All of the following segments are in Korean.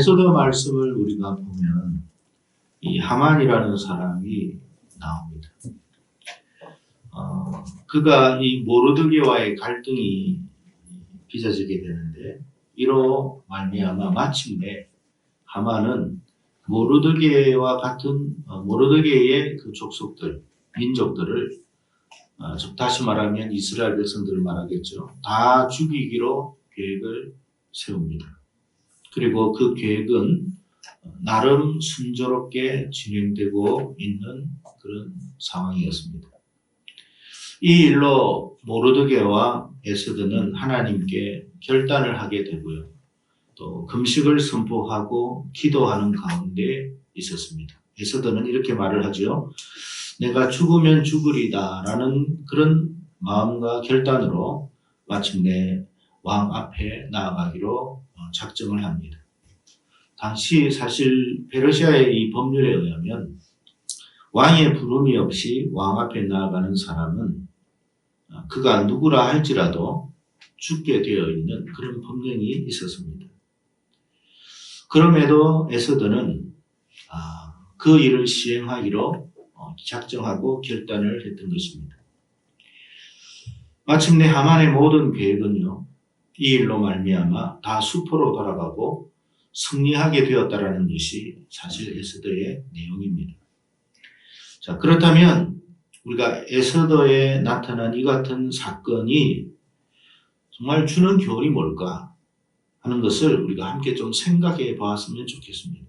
에스더 말씀을 우리가 보면 이 하만이라는 사람이 나옵니다. 그가 이 모르드게와의 갈등이 빚어지게 되는데 이로 말미암아 마침내 하만은 모르드게와 같은 모르드게의 그 족속들, 민족들을 다시 말하면 이스라엘 백성들을 말하겠죠. 다 죽이기로 계획을 세웁니다. 그리고 그 계획은 나름 순조롭게 진행되고 있는 그런 상황이었습니다. 이 일로 모르드게와 에스더는 하나님께 결단을 하게 되고요. 또 금식을 선포하고 기도하는 가운데 있었습니다. 에스더는 이렇게 말을 하죠. 내가 죽으면 죽으리다 라는 그런 마음과 결단으로 마침내 왕 앞에 나아가기로 작정을 합니다. 당시 사실 페르시아의 이 법률에 의하면 왕의 부름이 없이 왕 앞에 나아가는 사람은 그가 누구라 할지라도 죽게 되어 있는 그런 법령이 있었습니다. 그럼에도 에스더는 그 일을 시행하기로 작정하고 결단을 했던 것입니다. 마침내 하만의 모든 계획은요, 이 일로 말미암아 다 수포로 돌아가고 승리하게 되었다라는 것이 사실 에스더의 내용입니다. 자, 그렇다면 우리가 에스더에 나타난 이 같은 사건이 정말 주는 교훈이 뭘까 하는 것을 우리가 함께 좀 생각해 보았으면 좋겠습니다.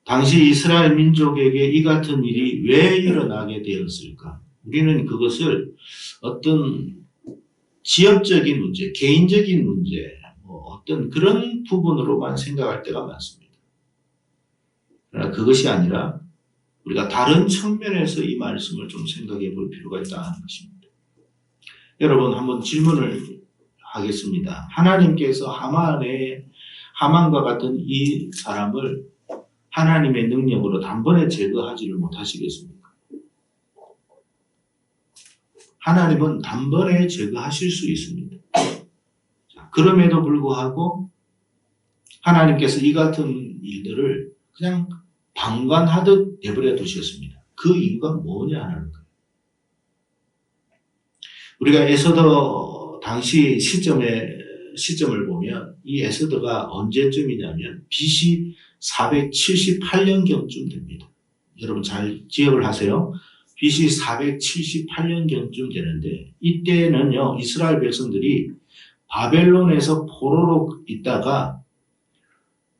당시 이스라엘 민족에게 이 같은 일이 왜 일어나게 되었을까? 우리는 그것을 어떤 지역적인 문제, 개인적인 문제, 어떤 그런 부분으로만 생각할 때가 많습니다. 그러나 그것이 아니라 우리가 다른 측면에서 이 말씀을 좀 생각해 볼 필요가 있다는 것입니다. 여러분 한번 질문을 하겠습니다. 하나님께서 하만과 같은 이 사람을 하나님의 능력으로 단번에 제거하지를 못하시겠습니까? 하나님은 단번에 제거하실 수 있습니다. 그럼에도 불구하고 하나님께서 이 같은 일들을 그냥 방관하듯 내버려 두셨습니다. 그 이유가 뭐냐 하는 거예요. 우리가 에스더 당시 시점을 보면 이 에스더가 언제쯤이냐면 BC 478년경쯤 됩니다. 여러분 잘 기억을 하세요. BC 478년경쯤 되는데 이때는요 이스라엘 백성들이 바벨론에서 포로로 있다가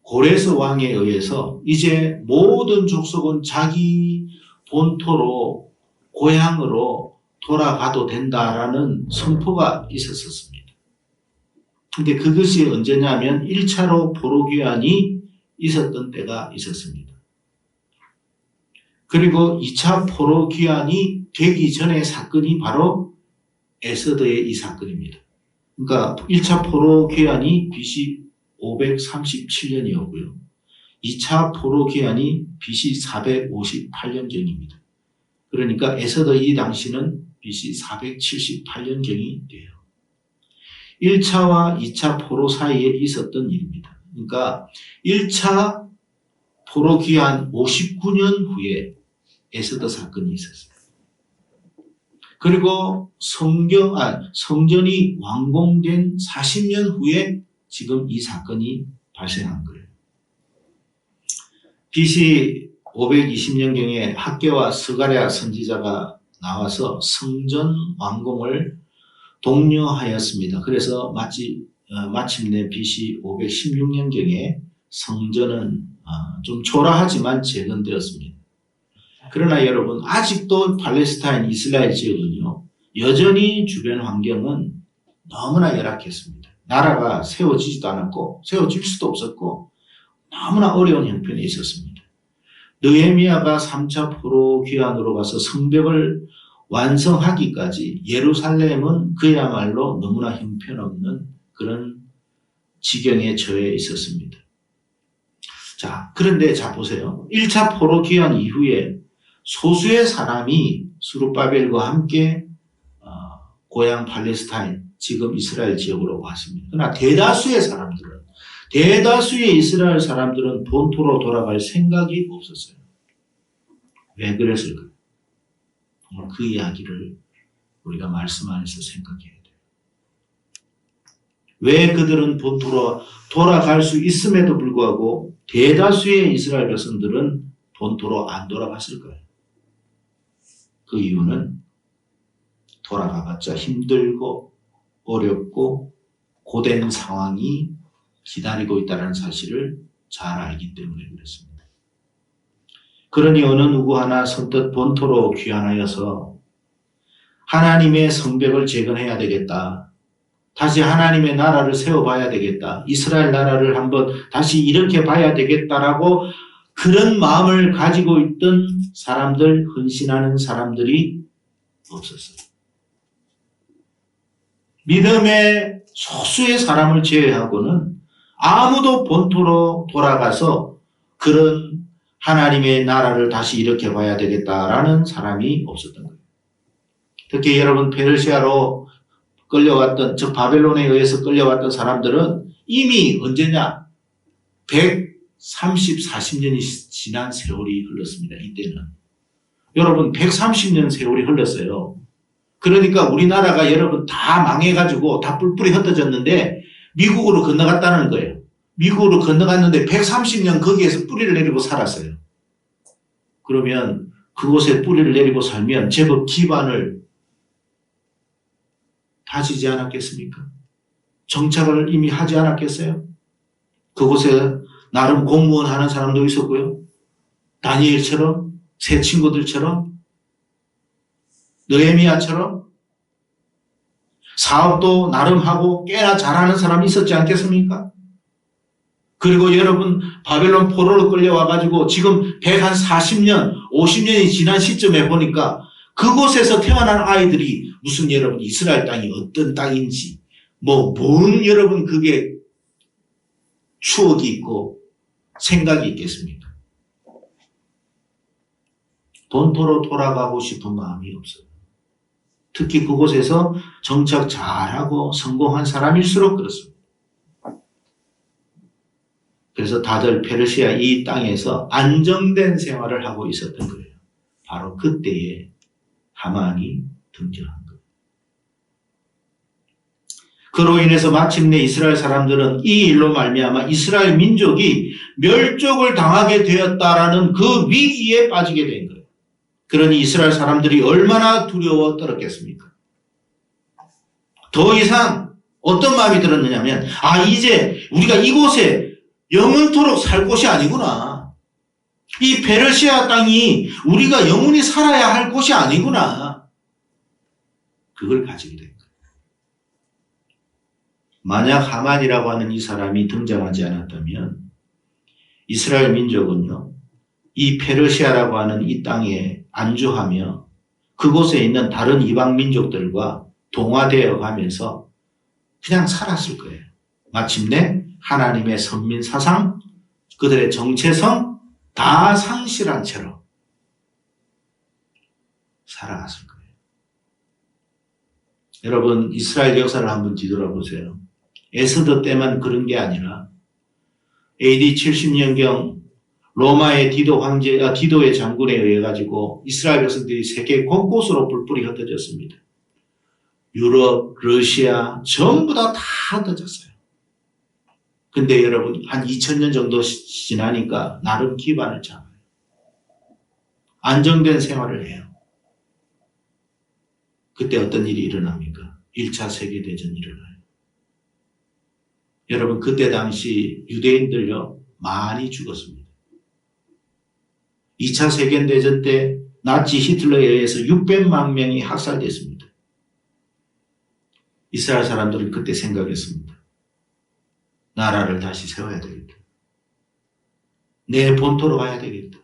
고레스 왕에 의해서 이제 모든 족속은 자기 본토로 고향으로 돌아가도 된다라는 선포가 있었습니다. 근데 그것이 언제냐면 1차로 포로 귀환이 있었던 때가 있었습니다. 그리고 2차 포로 귀환이 되기 전의 사건이 바로 에스더의 이 사건입니다. 그러니까 1차 포로 귀환이 BC 537년이었고요. 2차 포로 귀환이 BC 458년경입니다. 그러니까 에스더 이 당시는 BC 478년경이 돼요. 1차와 2차 포로 사이에 있었던 일입니다. 그러니까 1차 포로 귀환 59년 후에 에스더 사건이 있었어요. 그리고 성전이 완공된 40년 후에 지금 이 사건이 발생한 거예요. BC 520년경에 학개와 스가랴 선지자가 나와서 성전 완공을 독려하였습니다. 그래서 마침내 BC 516년경에 성전은 좀 초라하지만 재건되었습니다. 그러나 여러분 아직도 팔레스타인 이스라엘 지역은요 여전히 주변 환경은 너무나 열악했습니다. 나라가 세워지지도 않았고 세워질 수도 없었고 너무나 어려운 형편에 있었습니다. 느헤미야가 3차 포로 귀환으로 가서 성벽을 완성하기까지 예루살렘은 그야말로 너무나 형편없는 그런 지경에 처해 있었습니다. 자, 그런데 자 보세요. 1차 포로 귀환 이후에 소수의 사람이 스룹바벨과 함께 고향 팔레스타인, 지금 이스라엘 지역으로 왔습니다. 그러나 대다수의 사람들은 대다수의 이스라엘 사람들은 본토로 돌아갈 생각이 없었어요. 왜 그랬을까요? 오늘 그 이야기를 우리가 말씀 안에서 생각해야 돼요. 왜 그들은 본토로 돌아갈 수 있음에도 불구하고 대다수의 이스라엘 백성들은 본토로 안 돌아갔을까요? 그 이유는 돌아가봤자 힘들고 어렵고 고된 상황이 기다리고 있다는 사실을 잘 알기 때문에 그렇습니다. 그러니 어느 누구 하나 선뜻 본토로 귀환하여서 하나님의 성벽을 재건해야 되겠다. 다시 하나님의 나라를 세워봐야 되겠다. 이스라엘 나라를 한번 다시 일으켜 봐야 되겠다라고 그런 마음을 가지고 있던 사람들, 헌신하는 사람들이 없었어요. 믿음의 소수의 사람을 제외하고는 아무도 본토로 돌아가서 그런 하나님의 나라를 다시 일으켜 봐야 되겠다라는 사람이 없었던 거예요. 특히 여러분 페르시아로 끌려왔던, 즉 바벨론에 의해서 끌려왔던 사람들은 이미 언제냐? 130, 40년이 지난 세월이 흘렀습니다. 이때는. 여러분 130년 세월이 흘렀어요. 그러니까 우리나라가 여러분 다 망해가지고 다 뿔뿔이 흩어졌는데 미국으로 건너갔다는 거예요. 미국으로 건너갔는데 130년 거기에서 뿌리를 내리고 살았어요. 그러면 그곳에 뿌리를 내리고 살면 제법 기반을 다지지 않았겠습니까? 정착을 이미 하지 않았겠어요? 그곳에 나름 공무원 하는 사람도 있었고요. 다니엘처럼, 새 친구들처럼, 느헤미야처럼 사업도 나름 하고 꽤나 잘하는 사람이 있었지 않겠습니까? 그리고 여러분 바벨론 포로로 끌려와가지고 지금 140년, 50년이 지난 시점에 보니까 그곳에서 태어난 아이들이 무슨 여러분 이스라엘 땅이 어떤 땅인지 뭔 여러분 그게 추억이 있고 생각이 있겠습니까? 본토로 돌아가고 싶은 마음이 없어요. 특히 그곳에서 정착 잘하고 성공한 사람일수록 그렇습니다. 그래서 다들 페르시아 이 땅에서 안정된 생활을 하고 있었던 거예요. 바로 그때에 하만이 등장한 거예요. 그로 인해서 마침내 이스라엘 사람들은 이 일로 말미암아 이스라엘 민족이 멸족을 당하게 되었다라는 그 위기에 빠지게 된 거예요. 그러니 이스라엘 사람들이 얼마나 두려워 떨었겠습니까? 더 이상 어떤 마음이 들었느냐면 이제 우리가 이곳에 영원토록 살 곳이 아니구나. 이 페르시아 땅이 우리가 영원히 살아야 할 곳이 아니구나. 그걸 가지게 된 거예요. 만약 하만이라고 하는 이 사람이 등장하지 않았다면 이스라엘 민족은요, 이 페르시아라고 하는 이 땅에 안주하며 그곳에 있는 다른 이방 민족들과 동화되어 가면서 그냥 살았을 거예요. 마침내 하나님의 선민 사상, 그들의 정체성 다 상실한 채로 살아갔을 거예요. 여러분 이스라엘 역사를 한번 뒤돌아보세요. 에스더 때만 그런 게 아니라 AD 70년경 로마의 디도의 장군에 의해 가지고 이스라엘 백성들이 세계 곳곳으로 뿔뿔이 흩어졌습니다. 유럽, 러시아 전부 다 흩어졌어요. 근데 여러분 한 2000년 정도 지나니까 나름 기반을 잡아요. 안정된 생활을 해요. 그때 어떤 일이 일어납니까? 1차 세계대전이 일어나요. 여러분 그때 당시 유대인들요 많이 죽었습니다. 2차 세계대전 때 나치 히틀러에 의해서 600만 명이 학살됐습니다. 이스라엘 사람들은 그때 생각했습니다. 나라를 다시 세워야 되겠다. 내 본토로 가야 되겠다.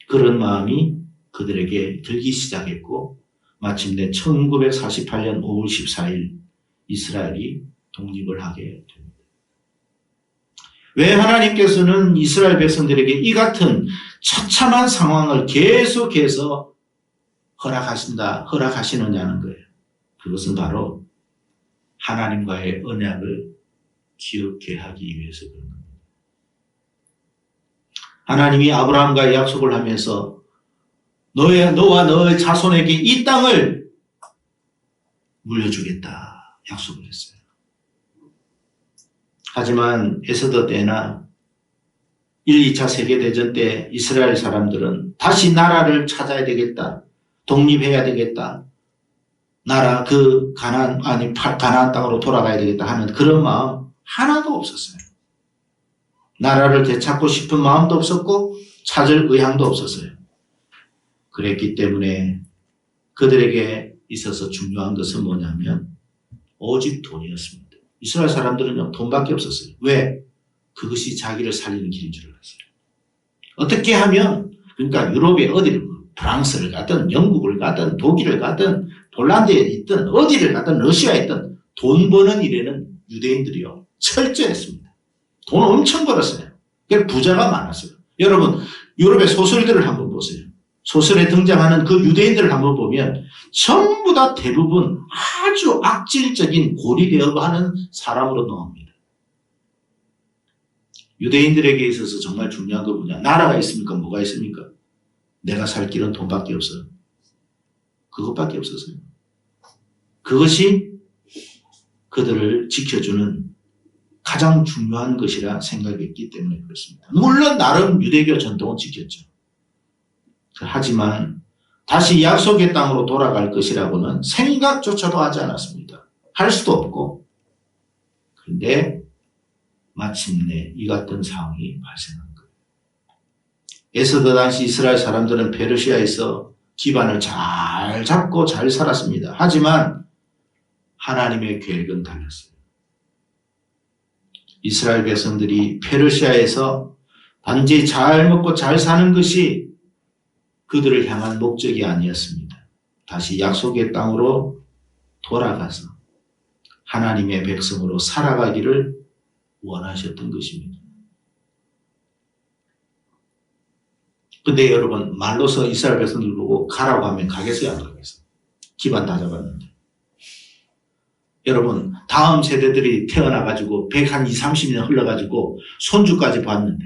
그런 마음이 그들에게 들기 시작했고 마침내 1948년 5월 14일 이스라엘이 독립을 하게 됩니다. 왜 하나님께서는 이스라엘 백성들에게 이 같은 처참한 상황을 계속해서 허락하시느냐는 거예요. 그것은 바로 하나님과의 언약을 기억해 하기 위해서 그런 겁니다. 하나님이 아브라함과 약속을 하면서 너와 너의 자손에게 이 땅을 물려주겠다 약속을 했어요. 하지만 에스더 때나 1, 2차 세계대전 때 이스라엘 사람들은 다시 나라를 찾아야 되겠다. 독립해야 되겠다. 나라 가나안 땅으로 돌아가야 되겠다 하는 그런 마음 하나도 없었어요. 나라를 되찾고 싶은 마음도 없었고 찾을 의향도 없었어요. 그랬기 때문에 그들에게 있어서 중요한 것은 뭐냐면 오직 돈이었습니다. 이스라엘 사람들은요, 돈밖에 없었어요. 왜? 그것이 자기를 살리는 길인 줄 알았어요. 어떻게 하면, 그러니까 유럽에 어디를, 프랑스를 가든, 영국을 가든, 독일을 가든, 폴란드에 있든, 어디를 가든, 러시아에 있든, 돈 버는 일에는 유대인들이요, 철저했습니다. 돈 엄청 벌었어요. 그래서 부자가 많았어요. 여러분, 유럽의 소설들을 한번 보세요. 소설에 등장하는 그 유대인들을 한번 보면 전부 다 대부분 아주 악질적인 고리되어 하는 사람으로 나옵니다. 유대인들에게 있어서 정말 중요한 건 뭐냐? 나라가 있습니까? 뭐가 있습니까? 내가 살 길은 돈밖에 없어요. 그것밖에 없었어요. 그것이 그들을 지켜주는 가장 중요한 것이라 생각했기 때문에 그렇습니다. 물론 나름 유대교 전통은 지켰죠. 하지만 다시 약속의 땅으로 돌아갈 것이라고는 생각조차도 하지 않았습니다. 할 수도 없고. 그런데 마침내 이 같은 상황이 발생한 거예요. 에스더 당시 이스라엘 사람들은 페르시아에서 기반을 잘 잡고 잘 살았습니다. 하지만 하나님의 계획은 달랐어요. 이스라엘 백성들이 페르시아에서 단지 잘 먹고 잘 사는 것이 그들을 향한 목적이 아니었습니다. 다시 약속의 땅으로 돌아가서 하나님의 백성으로 살아가기를 원하셨던 것입니다. 근데 여러분, 말로서 이스라엘 백성들 보고 가라고 하면 가겠어요? 안 가겠어요? 기반 다 잡았는데. 여러분, 다음 세대들이 태어나가지고 120, 30년 흘러가지고 손주까지 봤는데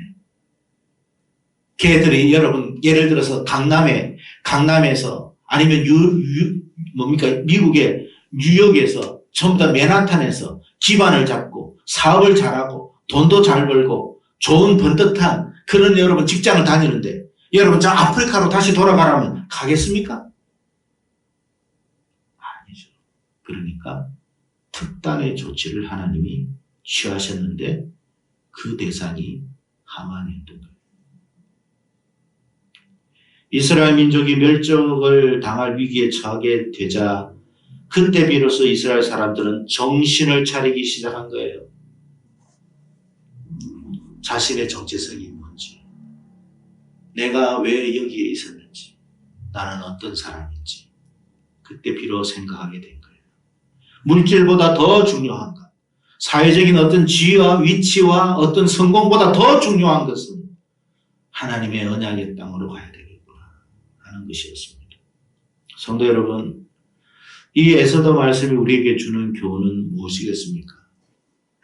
걔들이 여러분 예를 들어서 강남에서 아니면 미국의 뉴욕에서 전부 다 맨하탄에서 기반을 잡고 사업을 잘하고 돈도 잘 벌고 좋은 번듯한 그런 여러분 직장을 다니는데 여러분 저 아프리카로 다시 돌아가라면 가겠습니까? 아니죠. 그러니까 특단의 조치를 하나님이 취하셨는데 그 대상이 하만이었던 거예요. 이스라엘 민족이 멸종을 당할 위기에 처하게 되자 그때 비로소 이스라엘 사람들은 정신을 차리기 시작한 거예요. 자신의 정체성이 뭔지, 내가 왜 여기에 있었는지, 나는 어떤 사람인지 그때 비로소 생각하게 된 거예요. 물질보다 더 중요한 것, 사회적인 어떤 지위와 위치와 어떤 성공보다 더 중요한 것은 하나님의 언약의 땅으로 가야 되겠구나 하는 것이었습니다. 성도 여러분, 이 에스더 말씀이 우리에게 주는 교훈은 무엇이겠습니까?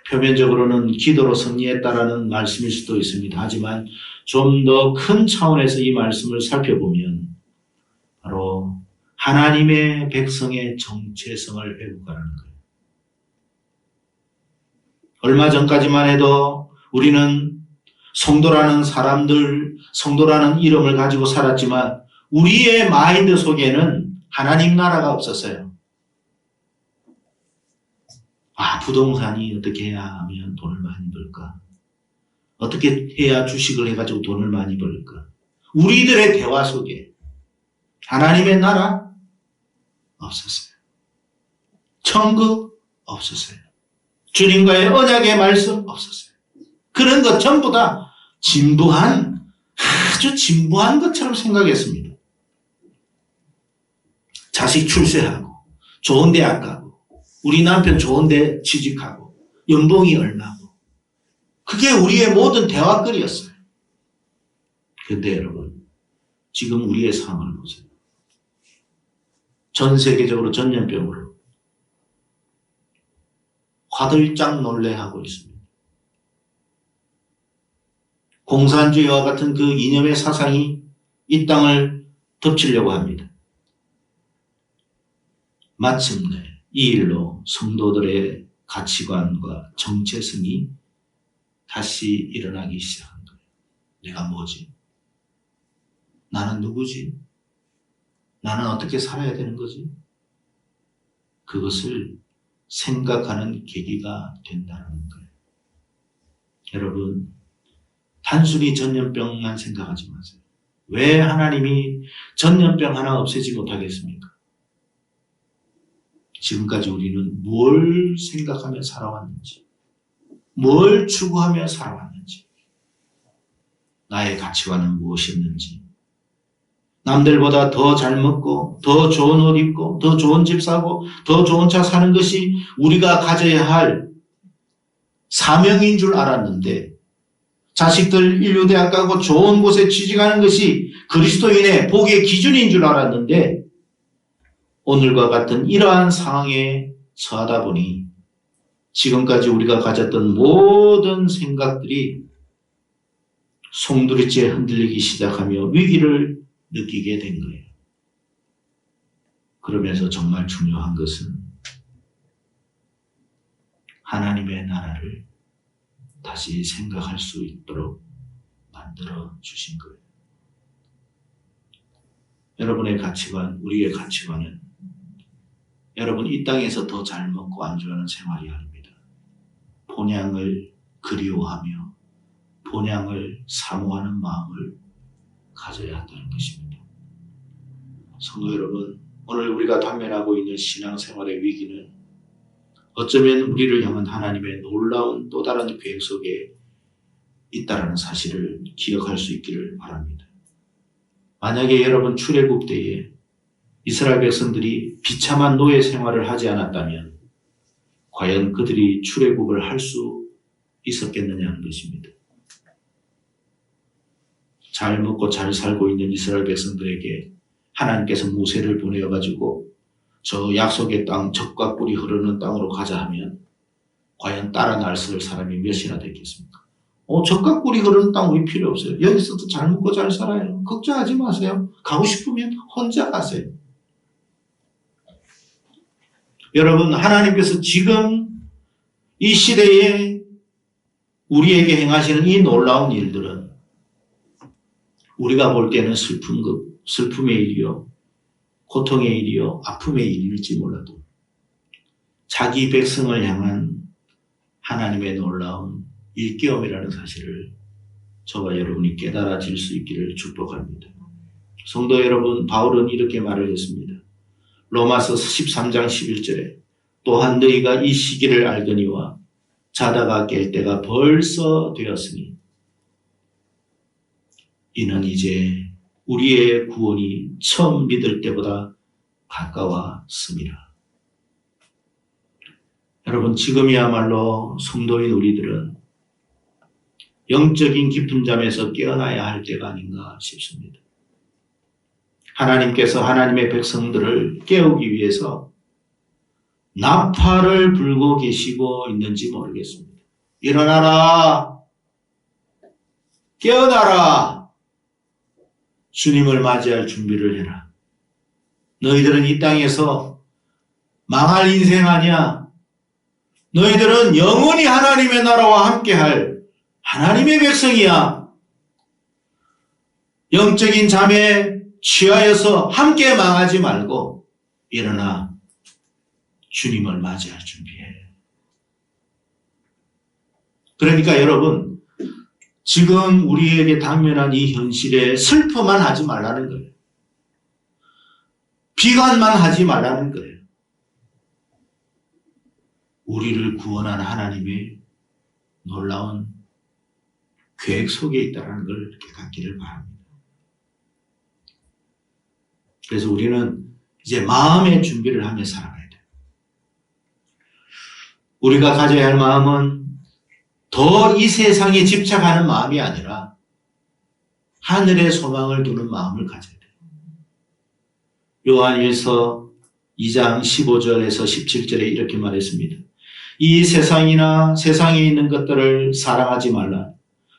표면적으로는 기도로 승리했다라는 말씀일 수도 있습니다. 하지만 좀 더 큰 차원에서 이 말씀을 살펴보면 바로 하나님의 백성의 정체성을 회복하라는 거예요. 얼마 전까지만 해도 우리는 성도라는 사람들, 성도라는 이름을 가지고 살았지만 우리의 마인드 속에는 하나님 나라가 없었어요. 부동산이 어떻게 해야 하면 돈을 많이 벌까? 어떻게 해야 주식을 해가지고 돈을 많이 벌까? 우리들의 대화 속에 하나님의 나라 없었어요. 천국 없었어요. 주님과의 언약의 말씀 없었어요. 그런 것 전부 다 아주 진부한 것처럼 생각했습니다. 자식 출세하고 좋은 대학 가고 우리 남편 좋은 데 취직하고 연봉이 얼마고 그게 우리의 모든 대화거리였어요. 그런데 여러분, 지금 우리의 상황을 보세요. 전 세계적으로 전염병으로 화들짝 놀래하고 있습니다. 공산주의와 같은 그 이념의 사상이 이 땅을 덮치려고 합니다. 마침내 이 일로 성도들의 가치관과 정체성이 다시 일어나기 시작한 거예요. 내가 뭐지? 나는 누구지? 나는 어떻게 살아야 되는 거지? 그것을 생각하는 계기가 된다는 거예요. 여러분, 단순히 전염병만 생각하지 마세요. 왜 하나님이 전염병 하나 없애지 못하겠습니까? 지금까지 우리는 뭘 생각하며 살아왔는지, 뭘 추구하며 살아왔는지, 나의 가치관은 무엇이었는지, 남들보다 더 잘 먹고, 더 좋은 옷 입고, 더 좋은 집 사고, 더 좋은 차 사는 것이 우리가 가져야 할 사명인 줄 알았는데, 자식들 인류대학 가고 좋은 곳에 취직하는 것이 그리스도인의 복의 기준인 줄 알았는데, 오늘과 같은 이러한 상황에 처하다 보니 지금까지 우리가 가졌던 모든 생각들이 송두리째 흔들리기 시작하며 위기를 느끼게 된 거예요. 그러면서 정말 중요한 것은 하나님의 나라를 다시 생각할 수 있도록 만들어 주신 거예요. 여러분의 가치관, 우리의 가치관은 여러분 이 땅에서 더 잘 먹고 안주하는 생활이 아닙니다. 본향을 그리워하며 본향을 사모하는 마음을 가져야 한다는 것입니다. 성도 여러분, 오늘 우리가 당면하고 있는 신앙생활의 위기는 어쩌면 우리를 향한 하나님의 놀라운 또 다른 계획 속에 있다는 사실을 기억할 수 있기를 바랍니다. 만약에 여러분 출애굽 때에 이스라엘 백성들이 비참한 노예 생활을 하지 않았다면 과연 그들이 출애굽을 할 수 있었겠느냐는 것입니다. 잘 먹고 잘 살고 있는 이스라엘 백성들에게 하나님께서 모세를 보내어가지고 저 약속의 땅, 젖과 꿀이 흐르는 땅으로 가자 하면 과연 따라 나설 사람이 몇이나 됐겠습니까? 젖과 꿀이 흐르는 땅 우리 필요 없어요. 여기서도 잘 먹고 잘 살아요. 걱정하지 마세요. 가고 싶으면 혼자 가세요. 여러분, 하나님께서 지금 이 시대에 우리에게 행하시는 이 놀라운 일들은 우리가 볼 때는 슬픔의 일이요, 고통의 일이요, 아픔의 일일지 몰라도 자기 백성을 향한 하나님의 놀라운 일깨움이라는 사실을 저와 여러분이 깨달아질 수 있기를 축복합니다. 성도 여러분, 바울은 이렇게 말을 했습니다. 로마서 13장 11절에 또한 너희가 이 시기를 알거니와 자다가 깰 때가 벌써 되었으니 이는 이제 우리의 구원이 처음 믿을 때보다 가까웠습니다. 여러분, 지금이야말로 성도인 우리들은 영적인 깊은 잠에서 깨어나야 할 때가 아닌가 싶습니다. 하나님께서 하나님의 백성들을 깨우기 위해서 나팔을 불고 계시고 있는지 모르겠습니다. 일어나라! 깨어나라! 주님을 맞이할 준비를 해라. 너희들은 이 땅에서 망할 인생 아니야. 너희들은 영원히 하나님의 나라와 함께할 하나님의 백성이야. 영적인 잠에 취하여서 함께 망하지 말고 일어나 주님을 맞이할 준비해. 그러니까 여러분, 지금 우리에게 당면한 이 현실에 슬퍼만 하지 말라는 거예요. 비관만 하지 말라는 거예요. 우리를 구원한 하나님의 놀라운 계획 속에 있다는 걸 이렇게 갖기를 바랍니다. 그래서 우리는 이제 마음의 준비를 하며 살아가야 돼요. 우리가 가져야 할 마음은 더 이 세상에 집착하는 마음이 아니라 하늘의 소망을 두는 마음을 가져야 돼요. 요한일서 2장 15절에서 17절에 이렇게 말했습니다. 이 세상이나 세상에 있는 것들을 사랑하지 말라.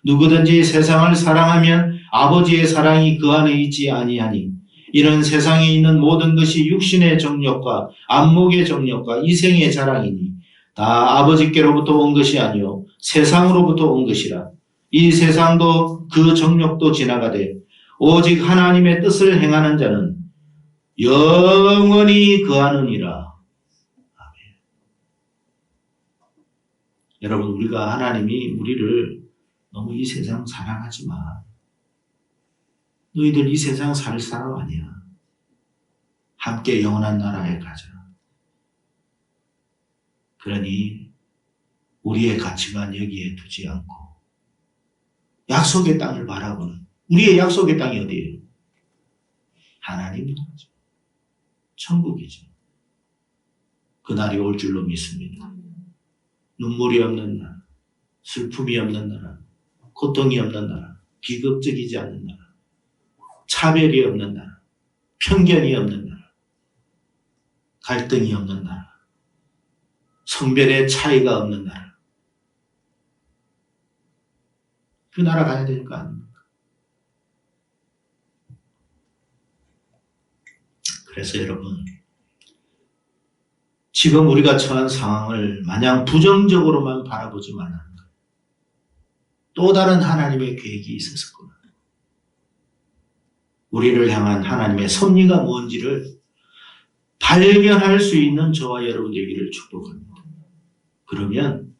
누구든지 세상을 사랑하면 아버지의 사랑이 그 안에 있지 아니하니 이는 세상에 있는 모든 것이 육신의 정욕과 안목의 정욕과 이생의 자랑이니 다 아버지께로부터 온 것이 아니요 세상으로부터 온 것이라. 이 세상도 그 정욕도 지나가되 오직 하나님의 뜻을 행하는 자는 영원히 거하느니라. 아멘. 여러분, 우리가 하나님이 우리를 너무 이 세상 사랑하지 마. 너희들 이 세상 살 사람 아니야. 함께 영원한 나라에 가자. 그러니 우리의 가치관 여기에 두지 않고 약속의 땅을 바라보는, 우리의 약속의 땅이 어디예요? 하나님 나라죠. 천국이죠. 그날이 올 줄로 믿습니다. 눈물이 없는 나라, 슬픔이 없는 나라, 고통이 없는 나라, 비극적이지 않는 나라, 차별이 없는 나라, 편견이 없는 나라, 갈등이 없는 나라, 성별의 차이가 없는 나라. 그 나라 가야 될 거 아닙니까? 그래서 여러분, 지금 우리가 처한 상황을 마냥 부정적으로만 바라보지만 않는 거예요. 또 다른 하나님의 계획이 있었을 겁니다. 우리를 향한 하나님의 섭리가 뭔지를 발견할 수 있는 저와 여러분 되기를 축복합니다. 그러면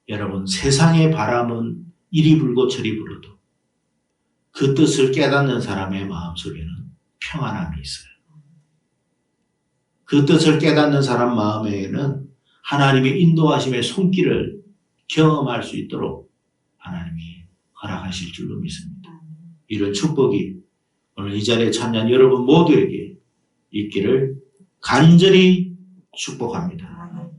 여러분, 세상의 바람은 이리 불고 저리 불어도 그 뜻을 깨닫는 사람의 마음속에는 평안함이 있어요. 그 뜻을 깨닫는 사람 마음에는 하나님의 인도하심의 손길을 경험할 수 있도록 하나님이 허락하실 줄로 믿습니다. 이런 축복이 오늘 이 자리에 참여한 여러분 모두에게 있기를 간절히 축복합니다.